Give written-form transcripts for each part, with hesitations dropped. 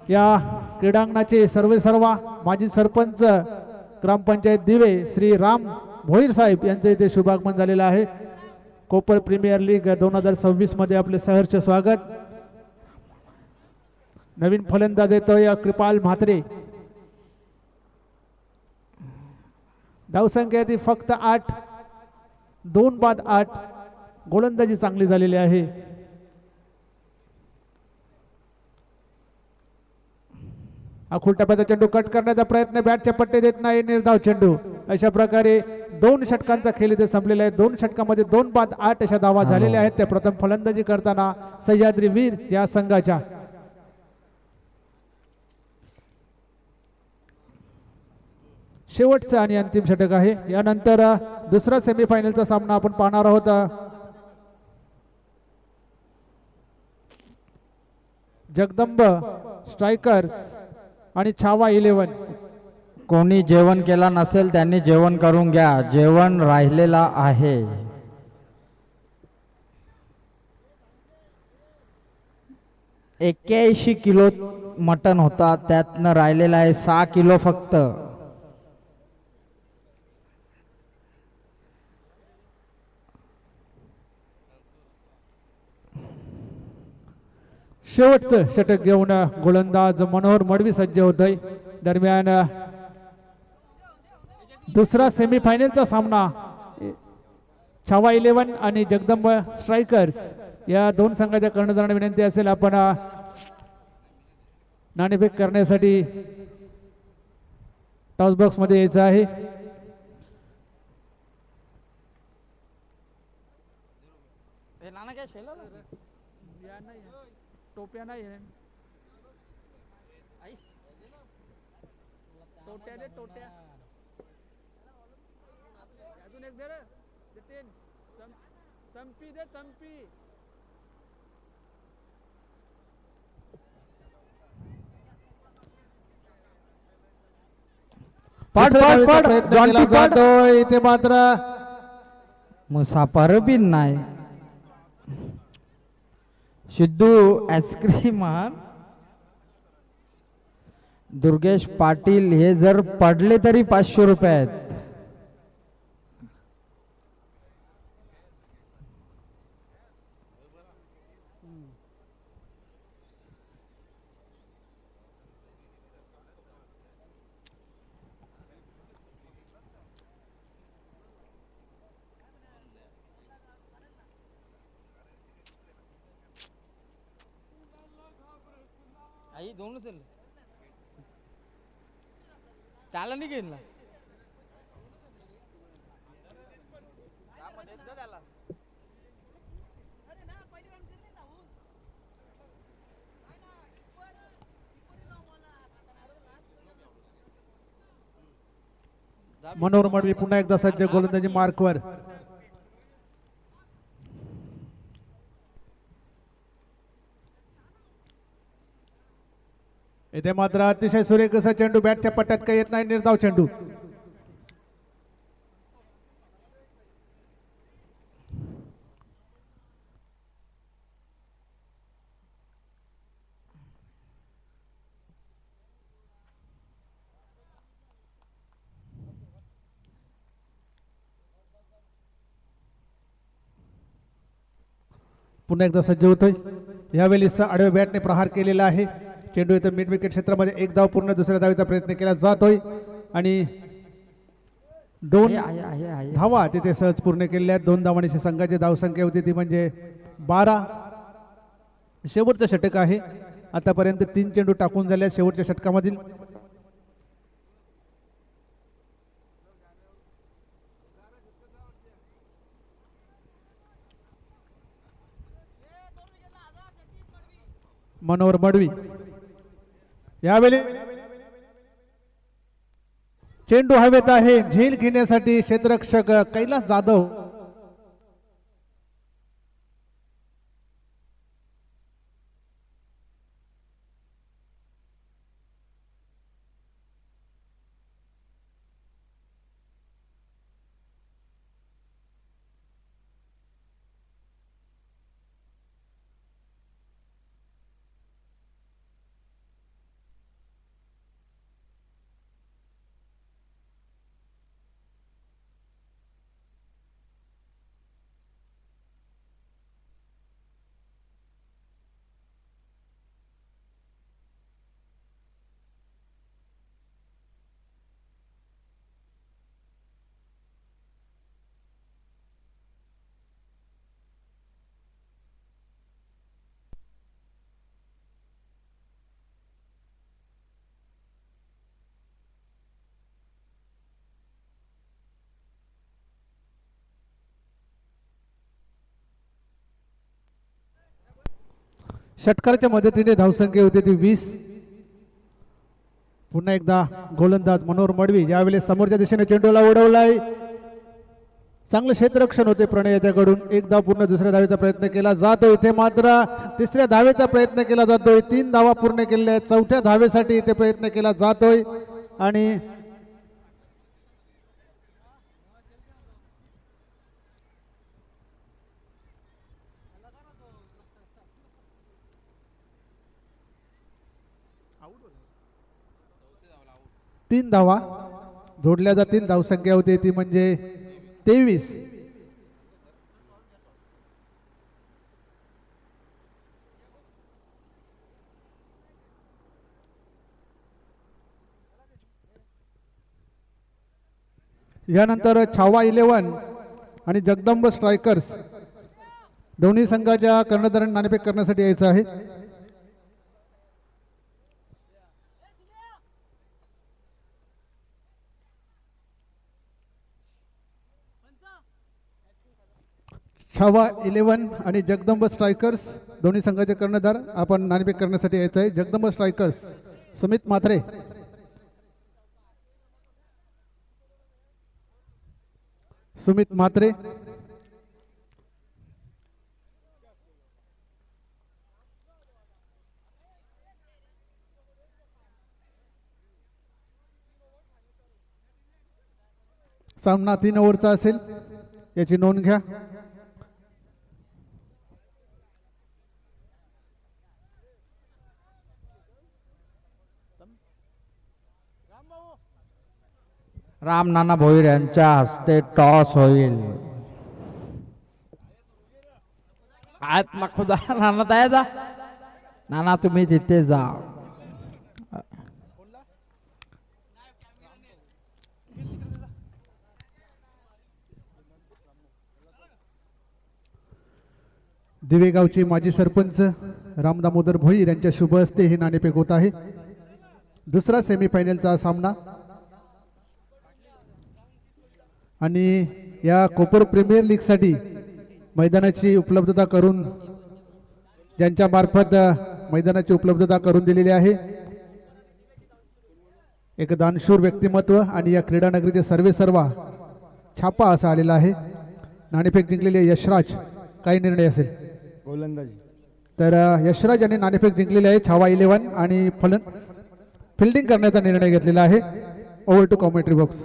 या क्रीडांगणाचे सर्वेसर्वा माजी सरपंच ग्रामपंचायत दिवे श्री राम भोईर साहेब यांचे इथे शुभागमन झालेलं आहे। कोपर प्रीमियर लीग 2026 मध्ये आपले सहर्ष स्वागत। नवीन फलंदाज येतोय कृपाल म्हात्रे। धावसंख्या ती फक्त 8, 2 बाद 8। गोलंदाजी चांगली झालेली आहे। आखूड टप्प्याचा चेंडू कट करण्याचा प्रयत्न, बॅटच्या पट्टे देत नाही, निर्धाव चेंडू। अशा प्रकारे 2 षटकांचा खेळ इथे संपलेला आहे। 2 षटकांमध्ये 2 बाद 8 अशा धावा झालेल्या आहेत। त्या प्रथम फलंदाजी करताना सह्याद्री वीर या संघाच्या। शेवटचा आणि अंतिम षटक आहे। यानंतर दुसरा सेमीफायनलचा सामना आपण पाहणार आहोत। जगदंब स्ट्रायकर्स आणि छावा 11। कोणी जेवण केला नसेल त्यांनी जेवण करून घ्या, जेवण राहिलेला आहे। एक्क्याऐंशी किलो मटन होता, त्यातनं राहिलेला आहे 6 किलो फक्त। शेवटचं षटक घेऊन गोलंदाज मनोहर मडवी सज्ज होतोय। दरम्यान दुसरा सेमीफायनलचा सामना छावा 11 आणि जगदंब स्ट्रायकर्स या 2 संघाच्या कर्णधारांना विनंती असेल आपण नाणेफेक करण्यासाठी टॉस बॉक्स मध्ये यायचं आहे। टोप्या नाही टोट्या अजून एक दे रे, चंपी दे चंपी। प्रयत्न जातोय इथे मात्र मुसाफर बी नाही। सिद्धू आईस्क्रीम। दुर्गेश पाटील हे जर पडले तरी 500 रुपये आहेत। आई दोन त्याला नाही घेईल ना मनोहर मडवी पुन्हा एकदा सज्ज गोलंदाजी मार्कवर। इथे मात्र अतिशय सुरेख असा चेंडू, बॅटच्या पट्ट्यात काही येत नाही, निर्धाव चेंडू। पुन्हा एकदा सज्ज होतोय। यावेळी आडव्या बॅटने प्रहार केलेला आहे। चेंडू इथं मिड विकेट क्षेत्रामध्ये एक धाव पूर्ण, दुसऱ्या धावेचा प्रयत्न केला जातोय आणि 2 धावा तिथे सहज पूर्ण केलेल्या आहेत। 2 धावांची संघाची धावसंख्या होती ती म्हणजे 12। शेवटचं षटक आहे। आतापर्यंत 3 चेंडू टाकून झाले शेवटच्या षटकामधील। मनोहर मडवी यावेळी चेंडू हवेत आहे, झेल घेण्यासाठी क्षेत्ररक्षक कैलास जाधव षटकाराच्या मदतीने धावसंख्या होती ती 20. पुन्हा एकदा गोलंदाज मनोहर मडवी यावेळी समोरच्या दिशेने चेंडूला उडवलाय. चांगलं क्षेत्ररक्षण होते प्रणय याच्याकडून. एक धाव पूर्ण दुसऱ्या धावेचा प्रयत्न केला जातो. इथे मात्र तिसऱ्या धावेचा प्रयत्न केला जातोय. 3 धावा पूर्ण केलेल्या आहेत. चौथ्या धावेसाठी इथे प्रयत्न केला जातोय आणि तीन धावा जोडल्या जातील. धावसंख्या होती ती म्हणजे 23. यानंतर छावा 11 आणि जगदंब स्ट्रायकर्स दोन्ही संघाच्या कर्णधारांनी नाणेफेक करण्यासाठी यायचं आहे. छावा 11 आणि जगदंब स्ट्रायकर्स दोन्ही संघाचे कर्णधार आपण नाणेफेक करण्यासाठी यायचं आहे. जगदंब स्ट्रायकर्स सुमित म्हात्रे, सुमित म्हात्रे, सामना 3 ओव्हरचा असेल याची नोंद घ्या. राम नाना भोईर यांच्या हस्ते टॉस होईल. आत्मा खुदा नाना द्यायचा. नाना तुम्ही तिथे जा. दिवेगावचे माजी सरपंच राम दामोदर भोईर यांच्या शुभ हस्ते हे नाणेफेक होत आहे. दुसरा सेमीफायनलचा सामना आणि या कोपर प्रीमियर लीग साठी मैदानाची उपलब्धता करून ज्यांच्या मार्फत मैदानाची उपलब्धता करून दिलेली आहे एक दानशूर व्यक्तिमत्व आणि या क्रीडा नगरीचे सर्वे सर्वा छापा असा आलेला आहे. नाणेफेक जिंकलेले यशराज, काही निर्णय असेल गोलंदाजी तर यशराज यांनी नाणेफेक जिंकलेली आहे. छावा 11 आणि फिल्डिंग करण्याचा निर्णय घेतलेला आहे. Over to commentary box.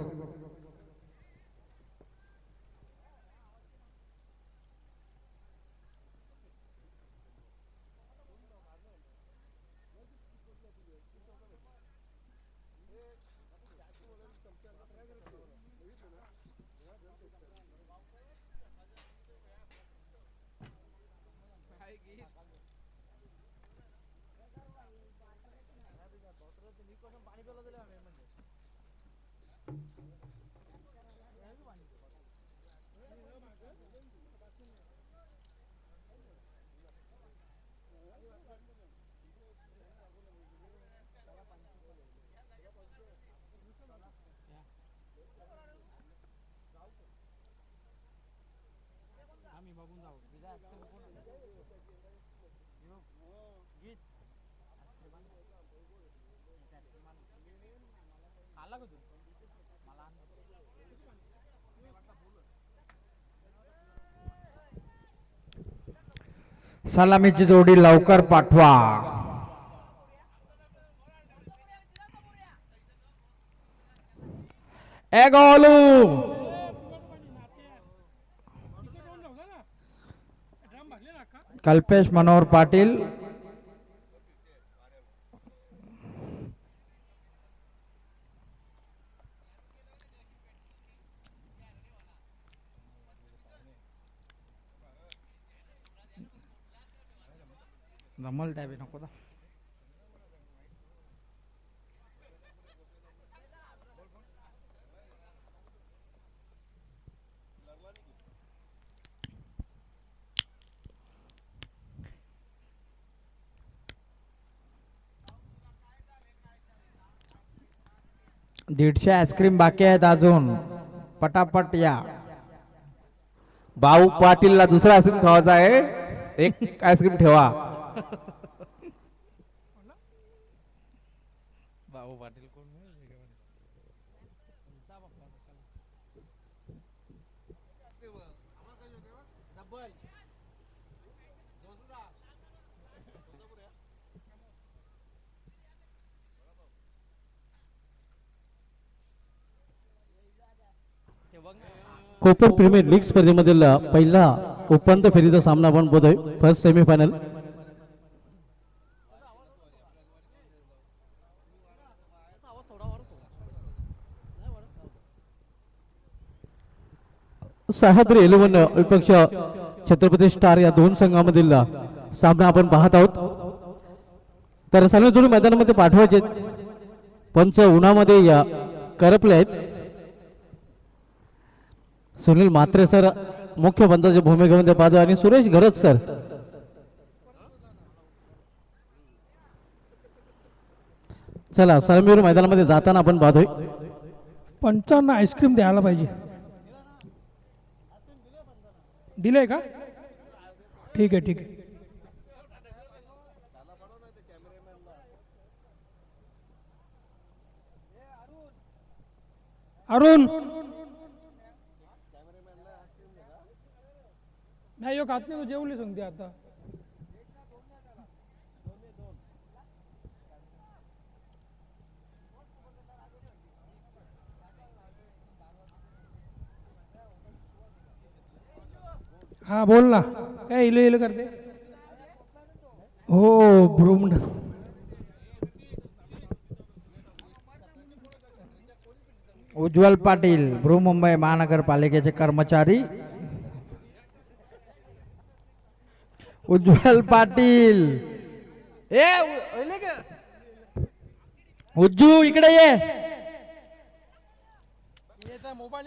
सलामीची जोडी लवकर पाठवा. ए गोलू कल्पेश मनोहर पाटील, जमल टॅबी नको ना. दीडशे आईस्क्रीम बाकी आहेत अजून, पटापट या. भाऊ पाटीलला दुसरा आईस्क्रीम ठेवायचा आहे. एक आईस्क्रीम ठेवा. कोपर प्रीमियर लीग स्पर्धेमधील पहिला उपांत्य फेरीचा सामना आपण बघतोय. First semifinal. सह्याद्री 11 विपक्ष छत्रपती स्टार या दोन संघामधील सामना आपण पाहत आहोत. तर सर्व जोडी मैदानामध्ये पाठवायचे पंच उन्हामध्ये या करपले आहेत. सुनील म्हात्रे सर मुख्य पंचाच्या भूमिकेमध्ये पाहतो आणि सुरेश घरत सर चला सरमीर मैदानामध्ये जाताना आपण पाहतोय. पंचांना आईस्क्रीम द्यायला पाहिजे. दिलंय का? ठीक आहे ठीक आहे. अरुण नाही यो खात नाही तो जेवली सांगते आता. हा बोल ना काय इले इले करते. हो ब्रूमड उज्ज्वल पाटील बृहमुंबई महानगरपालिकेचे कर्मचारी. उज्ज्वल पाटील उज्जू इकडे ये. मोबाईल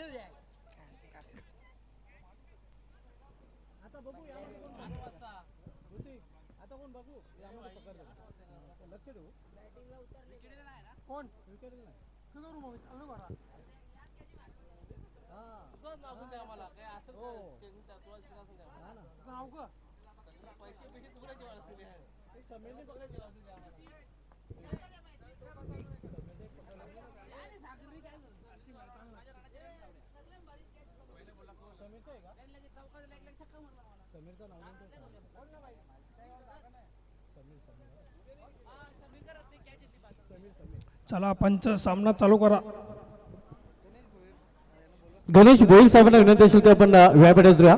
कोण चला पंच सामना चालू करा. गणेश गोयल साहेबांना विनंती असेल की आपण व्यायापीठात जाऊया.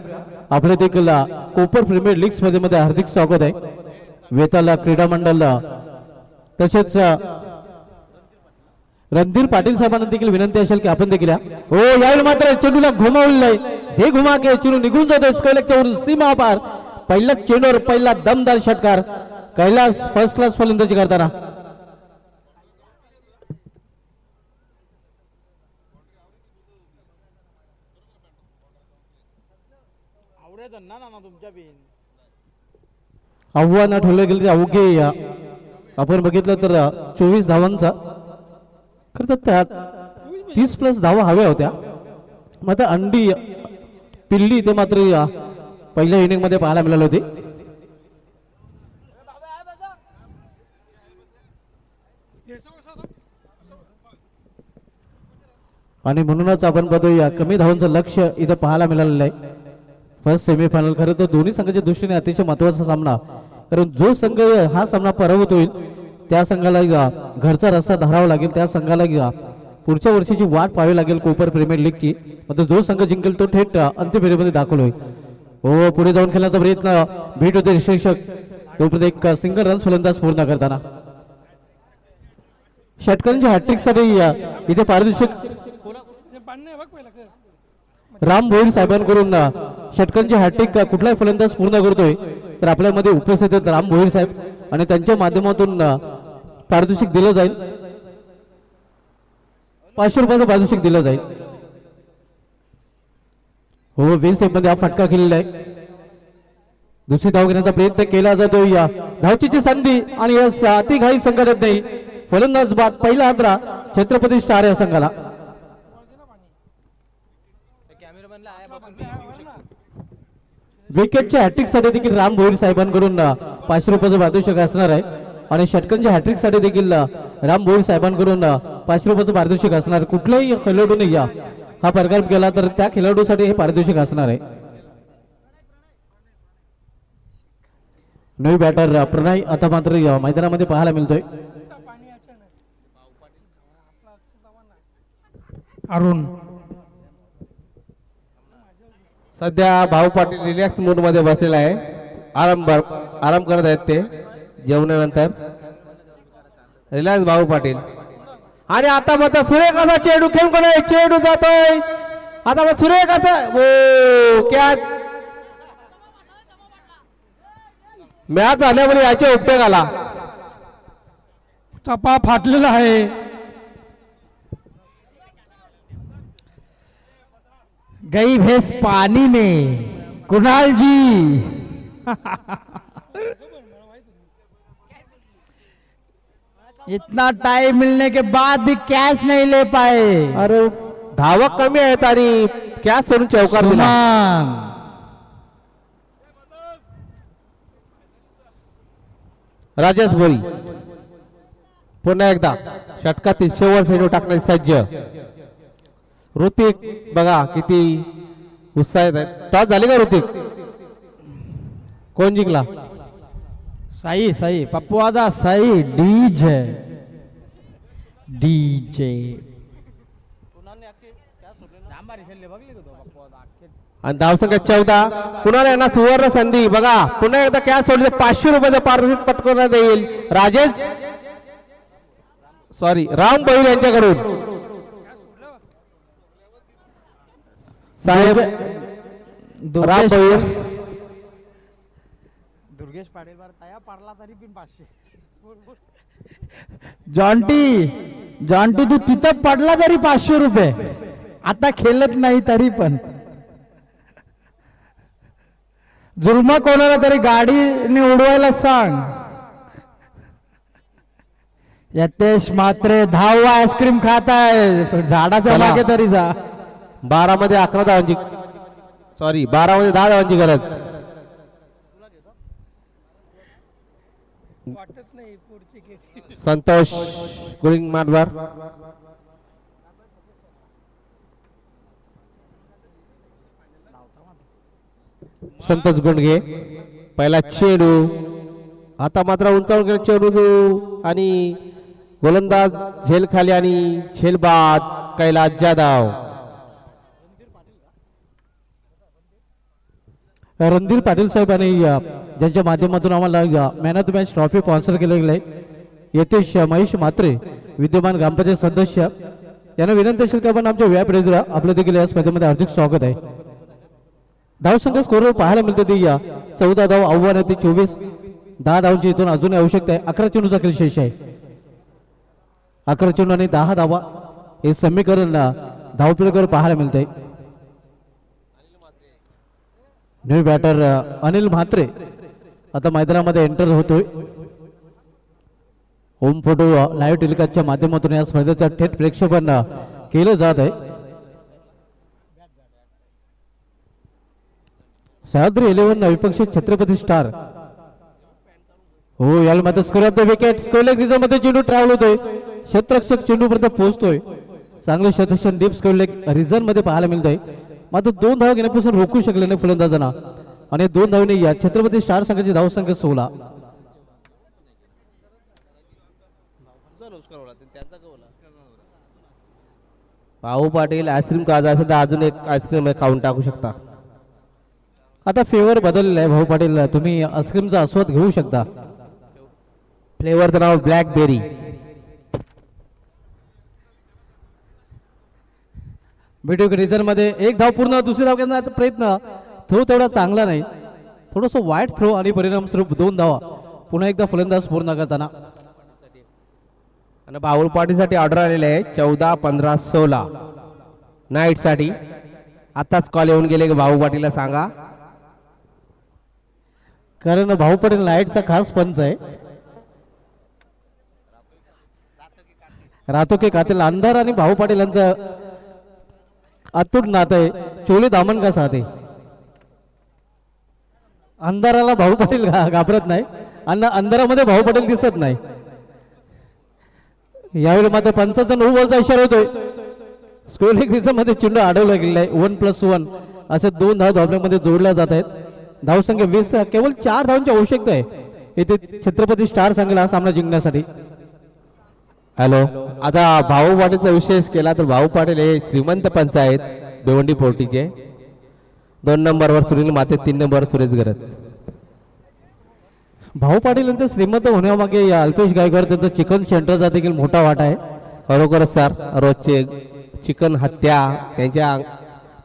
आपल्या देखील कोपर प्रीमियर लीग स्पर्धेमध्ये हार्दिक स्वागत आहे. वेताला क्रीडा मंडळ तसेच रणधीर पाटील साहेबांना देखील विनंती असेल की आपण देखील हो यावेळी मात्र चेंडूला घुमावलेलं आहे. हे घुमा के चेंडू निघून जातोय स्क्वेअरच्या वरून सीमा पार. पहिला चेंडूवर पहिला दमदार षटकार कैलास फर्स्ट क्लास फलंदाजी करताना. आव्हान ठेवलं गेलं ते अवघे आपण बघितलं तर 24 धावांचा खरं तर त्यात 30+ धावा हव्या होत्या. मात्र अंडी पिल्ली ते मात्र पहिल्या इनिंग मध्ये पाहायला मिळाले होते. आणि म्हणूनच आपण बघूया कमी धावांचं लक्ष इथं पाहायला मिळालेलं आहे. फर्स्ट सेमीफायनल खरं तर दोन्ही संघाच्या दृष्टीने अतिशय महत्वाचा सामना. कारण जो संघ हा सामना पराभूत होईल त्या संघाला घरचा रस्ता धरावा लागेल. त्या संघाला पुढच्या वर्षीची वाट पाहावी लागेल कोपर प्रीमियर लीगची. मात्र जो संघ जिंकेल तो थेट अंतिम फेरीमध्ये दाखल होईल. हो पुढे जाऊन खेळण्याचा प्रयत्न भेट होते विश्लेषक तोपर्यंत एक सिंगल रन्स फलंदाज पूर्ण करताना. षटकांच्या हॅट्रिक साठी इथे पारितोषिक राम भोईर साहेबांकडून षटकांची हॅट्रिक कुठलाही फलंदाज पूर्ण करतोय तर आपल्यामध्ये उपस्थित आहेत राम भोईर साहेब आणि त्यांच्या माध्यमातून पारितोषिक दिलं जाईल. 500 रुपयाचं पारितोषिक दिलं जाईल. हो 20 मध्ये हा फटका केलेला आहे. दुसरी धाव घेण्याचा प्रयत्न केला जातो. या धावचीची संधी आणि या अति घाई संघटत नाही. फलंदाज बाद पहिला आद्रा छत्रपती स्टार या संघाला. विकेटच्या हॅट्रिक साठी देखील राम भोईर साहेबांकडून 500 रुपयाचं पारितोषिक असणार आहे. आणि षटकांच्या हॅट्रिक साठी देखील राम भोईर साहेबांकडून 500 रुपयाचं पारितोषिक असणार. कुठल्याही खेळाडूने या हा प्रकार केला तर त्या खेळाडूसाठी हे पारितोषिक असणार आहे. नवी बॅटर प्रणय आता मात्र मैदानामध्ये पाहायला मिळतोय. अरुण सध्या भाऊ पाटील रिलॅक्स मूड मध्ये बसलेला आहे. आराम करत आहेत ते जेवणानंतर. रिलॅक्स भाऊ पाटील. आणि आता मग सुरेख असा चेंडू खेळून कोण चेंडू जातोय. आता मग सुरेख असा हो क्या मॅच झाल्यामुळे याच्या उपयोग आला. चपा फाटलेला आहे. गई भैंस पानी में कुणाल जी इतना टाइम मिलने के बाद भी कैच नहीं ले पाए. अरे धावक कमी आहेत आणि कॅच सोडून चौकार दिला. सुमन राजेश बोरी पुन्हा एकदा षटकातील शेवट चेंडू टाकण्यास सज्ज. ऋतिक बघा किती उत्साहित आहे. टॉस झाली का ऋतिक. कोण जिंकला. सही सही पप्पुआदा सही डीजे डीजे आणि धावसंख्या 14. कुणाला यांना सुवर्ण संधी बघा. पुन्हा एकदा कॅच सोडले 500 रुपयाचं पारितोषिक पटकवण्यात येईल. राजेश राम बैल यांच्याकडून. साहेब राम बैल दुर्गेश पाटील तया पडला तरी पण 500. जॉन्टी तू तिथं पडला तरी 500 रुपये. आता खेळत नाही तरी पण जुलमा कोणाला तरी गाडीने उडवायला सांग. यतेश मात्रे 10 आईस्क्रीम खात आहे. झाडाच्या मागे तरी जा. 12 मध्ये 11 धावांची 12 मध्ये 10 धावांची गरज. वाटत नाही पुढची किती. संतोष गुरिंग मानवर. संतोष गुंडगे पहिला चेंडू. आता मात्र उंचावून गेला चेंडू आणि गोलंदाज झेल खाली आणि झेल बाद कैलास जाधव. रणधीर पाटील साहेबांनी ज्यांच्या माध्यमातून आम्हाला man of the match trophy sponsor केलेलं आहे. यतेश महेश म्हात्रे विद्यमान ग्रामपंचायत सदस्य यांना विनंती असेल की आपण आमच्या व्याप रेजरा आपल्या देखील या स्पर्धेमध्ये हार्दिक स्वागत आहे. धावसंख्या स्कोरवर पाहायला मिळते ती 14 धाव आव्हान ते 24. 10 धावांची इथून अजून आवश्यकता आहे. 11 चेंडूचा खेळ शेष आहे. 11 चेंडू आणि 10 धावा हे समीकरण धावपीडकर पाहायला मिळते. नवी बॅटर अनिल म्हात्रे आता मैदानामध्ये एंटर होतोय. होम फोटो लाईव्ह टेलिकास्टच्या माध्यमातून या स्पर्धेचं थेट प्रेक्षेपण केलं जात आहे. सह्याद्री 11 विपक्षी छत्रपती स्टार. हो याला मात्र स्कोर ऑफ द विकेट. स्कोरलेग मध्ये चेंडू ट्रॅव्हल होतोय. क्षेत्ररक्षक चेंडू पर्यंत पोहोचतोय. चांगले क्षेत्ररक्षण डीप स्कोरलेग रिझन मध्ये पाहायला मिळतंय. मात्र 2 धावा घेण्यापासून रोखू शकले नाही फलंदाजांना आणि 2 धावेने या छत्रपती स्टार संघाची धावसंख्या 16. भाऊ पाटील आईस्क्रीम खायचा असेल तर अजून एक आईस्क्रीम खाऊन टाकू शकता. आता फेवर बदललेला आहे भाऊ पाटील. तुम्ही आईस्क्रीमचा आस्वाद घेऊ शकता. फ्लेवरचं नाव ब्लॅकबेरी. व्हिडिओ रिझन मध्ये 1 धाव पूर्ण. दुसरी धाव घेण्याचा प्रयत्न थ्रो तेवढा चांगला नाही. थोडंसं वाईट थ्रो आणि परिणाम स्वरूप 2 धावा पुन्हा एकदा फलंदाज पूर्ण करताना. आणि भाऊ पाटीलसाठी ऑर्डर आलेले आहे 14, 15, 16 नाईट साठी. आताच कॉल येऊन गेले की भाऊ पाटीलला सांगा. कारण भाऊ पाटील नाईटचा खास पंच आहे. राहतो की कातील अंधार आणि भाऊ पाटील यांचं अतूट नातं आहे. चोली दामन का साथे. अंधाराला भाऊ पाटील घाबरत नाही अंधारामध्ये भाऊ पटेल दिसत नाही. यावेळी मात्र पंचाचा 9 बॉलचा इशारा होतोय. स्कोअरिंग मध्ये चेंडू अडवला गेलेला आहे. 1+1 असे 2 धाव धावण्यामध्ये जोडल्या जात आहेत. धावसंख्या 20, केवळ 4 धावांची आवश्यकता आहे इथे छत्रपती स्टार संघाला हा सामना जिंकण्यासाठी. हॅलो, आता भाऊ पाटीलचा विशेष केला तर भाऊ पाटील हे श्रीमंत पंच आहेत भिवंडी पोर्टीचे. 2 नंबरवर सुनील माते, 3 नंबरवर सुरेश गरत. भाऊ पाटील यांचं श्रीमंत होण्यामागे या अल्पेश गायकवाड त्यांचा चिकन सेंटरचा देखील मोठा वाटा आहे. खरोखरच सर, रोजचे चिकन हत्या त्यांच्या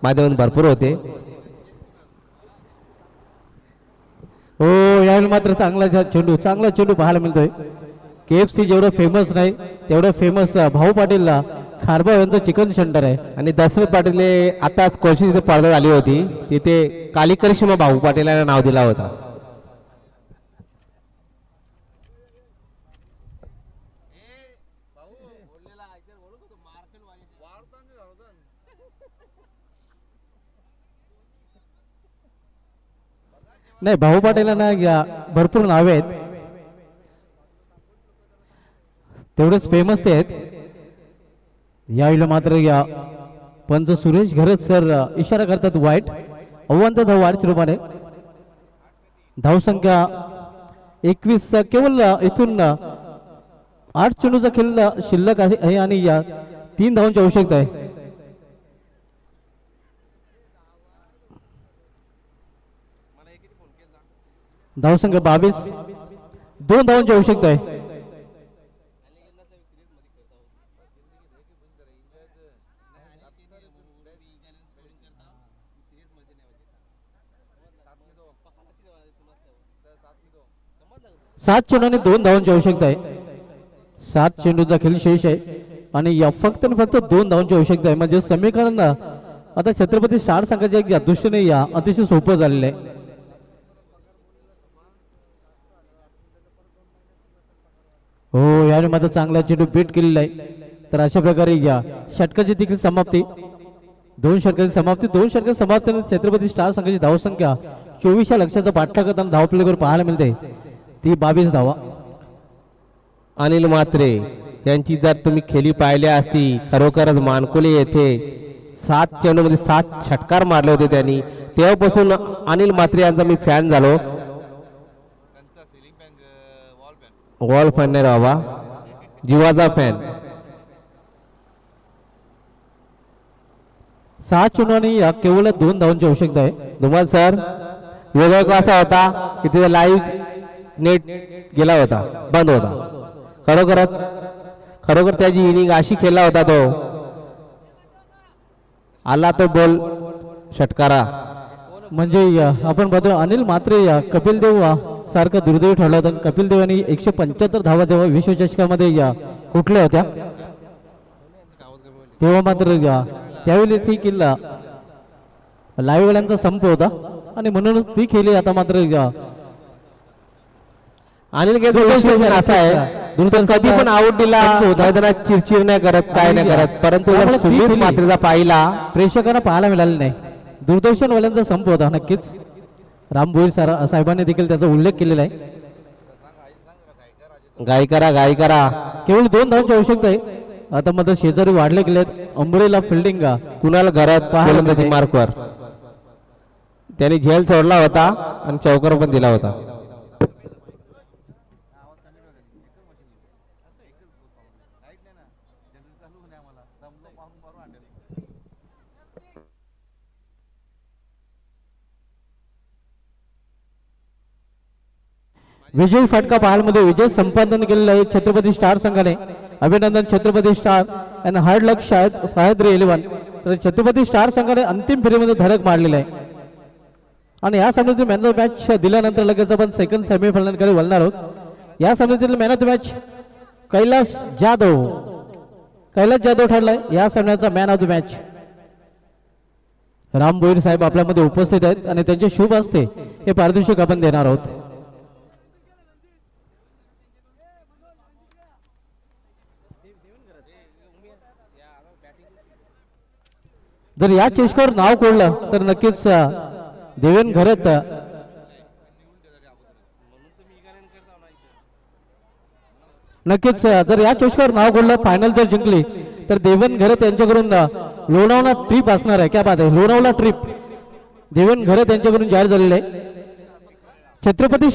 माध्यमातून भरपूर होते. हो, यावेळी मात्र चांगला चेंडू पाहायला मिळतोय. KFC जेवढं फेमस नाही तेवढं फेमस भाऊ पाटीलला खारबाव यांचं चिकन सेंटर आहे. आणि दशरथ पाटील आताच कोळशी तिथे पडदा झाली होती, तिथे काली करिश्मा भाऊ पाटील यांना नाव दिला होता. नाही, भाऊ पाटीलांना या भरपूर नावे आहेत, तेवढेच फेमस ते आहेत. यावेळेला मात्र या पंच सुरेश घरत सर इशारा करतात वाईट. अव्वंत धाव वाढच्या रूपाने. धावसंख्या 21, केवळ इथून 8 चेंडूचा खेळ शिल्लक आहे आणि या 3 धावांची आवश्यकता आहे. धावसंख्या 22, 2 धावांची आवश्यकता आहे. सात चेंडूने 2 धावांची आवश्यकता आहे. 7 चेंडूचा खेळ शेष आहे आणि या फक्त 2 धावांची आवश्यकता आहे. म्हणजे समीकरण आता छत्रपती स्टार संघाच्या दृष्टीने या अतिशय सोपं झालेलं आहे. हो, याने मात्र चांगला चेंडू बीट केलेला आहे. तर अशा प्रकारे या षटकाची देखील समाप्ती, 2 षटकाची समाप्तीने छत्रपती स्टार संघाची धावसंख्या 24 या लक्षाचा पाठलाग करताना धावपल्लेवर पाहायला मिळते ती 22 धावा. अनिल म्हात्रे यांची जर तुम्ही खेळी पाहिल्या असती, खरोखरच मानकुले येथे 7 चेंडूमध्ये 7 षटकार मारले होते त्यांनी. तेव्हापासून अनिल म्हात्रे यांचा मी फॅन झालो. वॉल फॅन नाही बाबा, जीवाचा फॅन. 6 चेंडूंनी या केवळ 2 धावांची आवश्यकता आहे. धुमाल सर, योगायोग असा होता की तिथे लाईव्ह नेट गेला होता, बंद होता. खरोखर त्याची इनिंग अशी खेळला होता तो. आला तो बॉल षटकारा. म्हणजे आपण पाहतो अनिल म्हात्रे या कपिल देव सारखा दुर्दैवी ठरला होता. कपिल देव यांनी 175 धावा जेव्हा विश्वचषकामध्ये या कुठल्या होत्या तेव्हा मात्र त्यावेळी ती किल्ला लाईव्ह वाल्यांचा संप होता आणि म्हणूनच ती खेळली. आता मात्र अनिल असा आहे, कधी पण आउट दिला मैदानात चिरचिर नाही करत, काय नाही करत. परंतु जर सुनील मात्रेचा पाहिला, प्रेक्षकांना पाहायला मिळालं नाही. दूरदर्शन वाल्यांचा संप होता नक्कीच. राम भोईर साहेबांनी देखील त्याचा उल्लेख केलेला आहे. गायकरा केवळ 2 धावांची आवश्यकता आहे. आता मात्र शेजारी वाढले गेलेत. अंबरेला फिल्डिंग कुणाल घरात पाहिलं मार्कवर त्याने झेल सोडला होता आणि चौकार पण दिला होता. विजयी फटका पाहालमध्ये विजय संपादन केलेलं आहे छत्रपती स्टार संघाने. अभिनंदन छत्रपती स्टार आणि हार्ड लक शायद 11. तर छत्रपती स्टार संघाने अंतिम फेरीमध्ये धडक मारलेला आहे आणि या सामन्यातील मॅन ऑफ द मॅच दिल्यानंतर लगेच आपण सेकंड सेमीफायनल कडे वळणार आहोत. या सामन्यातील man of the match Kailas Jadhav ठरलाय या सामन्याचा man of the match. Ram Bhoir साहेब आपल्यामध्ये उपस्थित आहेत आणि त्यांचे शुभ हस्ते हे पारितोषिक आपण देणार आहोत. जर या चषकावर नाव कोडलं तर नक्कीच देवेन घरत नक्कीच जर या चषकावर नाव घडलं फायनल जर जिंकली तर देवन घरे त्यांच्याकडून लोणावळा ट्रिप असणार आहे. क्या बात आहे, लोणावळा ट्रिप देवन घरे त्यांच्याकडून जाहीर झालेले आहे. छत्रपती